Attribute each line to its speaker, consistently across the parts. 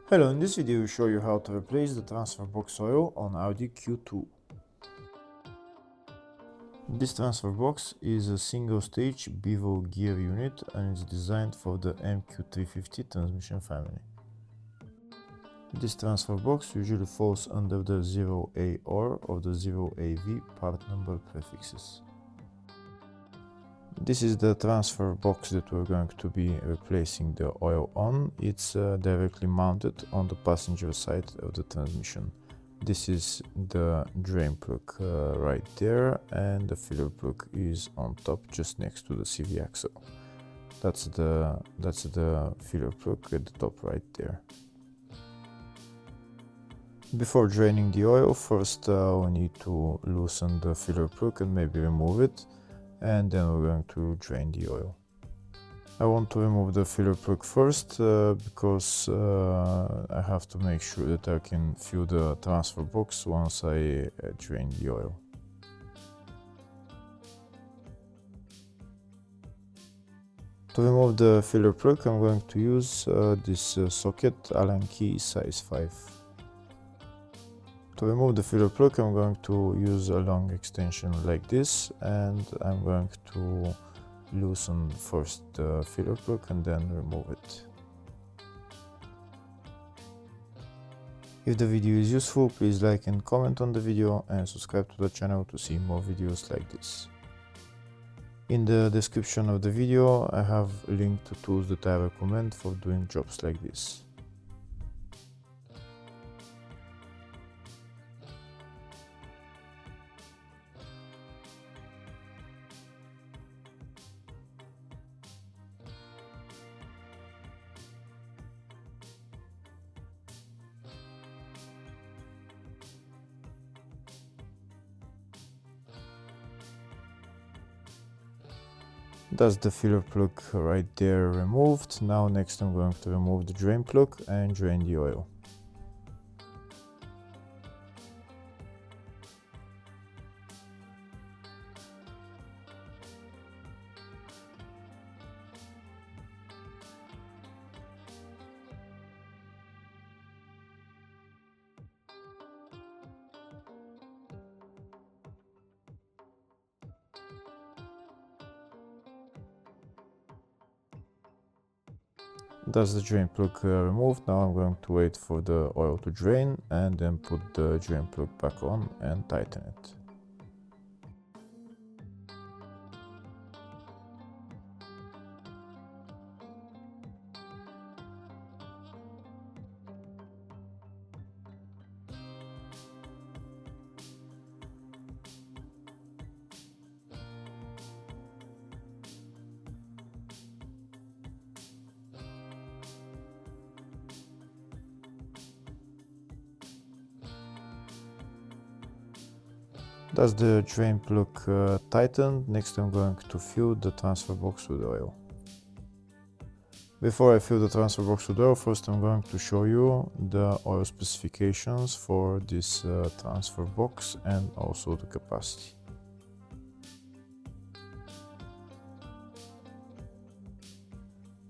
Speaker 1: Hello, in this video we show you how to replace the transfer box oil on Audi Q2. This transfer box is a single stage bevel gear unit and is designed for the MQ350 transmission family. This transfer box usually falls under the 0A or of the 0AV part number prefixes. This is the transfer box that we're going to be replacing the oil on. It's directly mounted on the passenger side of the transmission. This is the drain plug right there, and the filler plug is on top just next to the CV axle. That's the filler plug at the top right there. Before draining the oil, first we need to loosen the filler plug and maybe remove it, and then we're going to drain the oil. I want to remove the filler plug first because I have to make sure that I can fill the transfer box once I drain the oil. To remove the filler plug, I'm going to use this socket Allen key size 5. To remove the filler plug, I'm going to use a long extension like this, and I'm going to loosen first the filler plug and then remove it. If the video is useful, please like and comment on the video and subscribe to the channel to see more videos like this. In the description of the video, I have a link to tools that I recommend for doing jobs like this. That's the filler plug right there removed. Now next I'm going to remove the drain plug and drain the oil. That's the drain plug removed. Now I'm going to wait for the oil to drain and then put the drain plug back on and tighten it. That's the drain plug tightened. Next I'm going to fill the transfer box with oil. Before I fill the transfer box with oil, first I'm going to show you the oil specifications for this transfer box and also the capacity.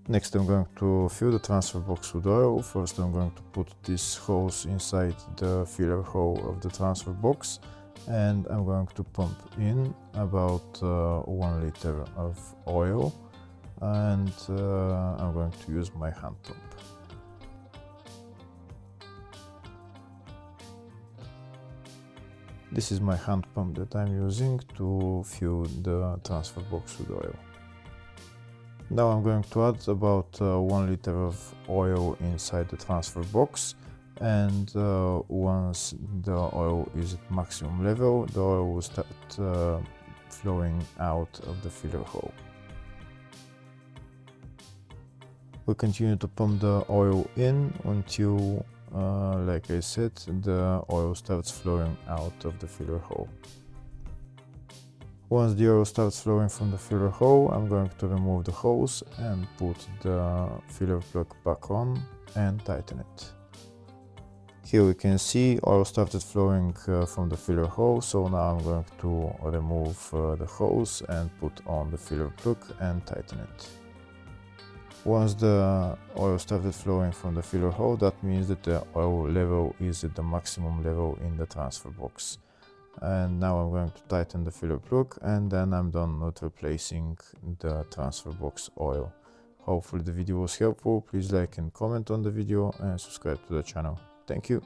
Speaker 1: Next I'm going to fill the transfer box with oil. First I'm going to put this hose inside the filler hole of the transfer box, and I'm going to pump in about 1 liter of oil, and I'm going to use my hand pump. This is my hand pump that I'm using to fill the transfer box with oil. Now I'm going to add about 1 liter of oil inside the transfer box, and once the oil is at maximum level, the oil will start flowing out of the filler hole. We'll continue to pump the oil in until, like I said, the oil starts flowing out of the filler hole. Once the oil starts flowing from the filler hole, I'm going to remove the hose and put the filler plug back on and tighten it. Here we can see oil started flowing from the filler hole, so now I'm going to remove the hose and put on the filler plug and tighten it. Once the oil started flowing from the filler hole, that means that the oil level is at the maximum level in the transfer box. And now I'm going to tighten the filler plug, and then I'm done with replacing the transfer box oil. Hopefully the video was helpful. Please like and comment on the video and subscribe to the channel. Thank you.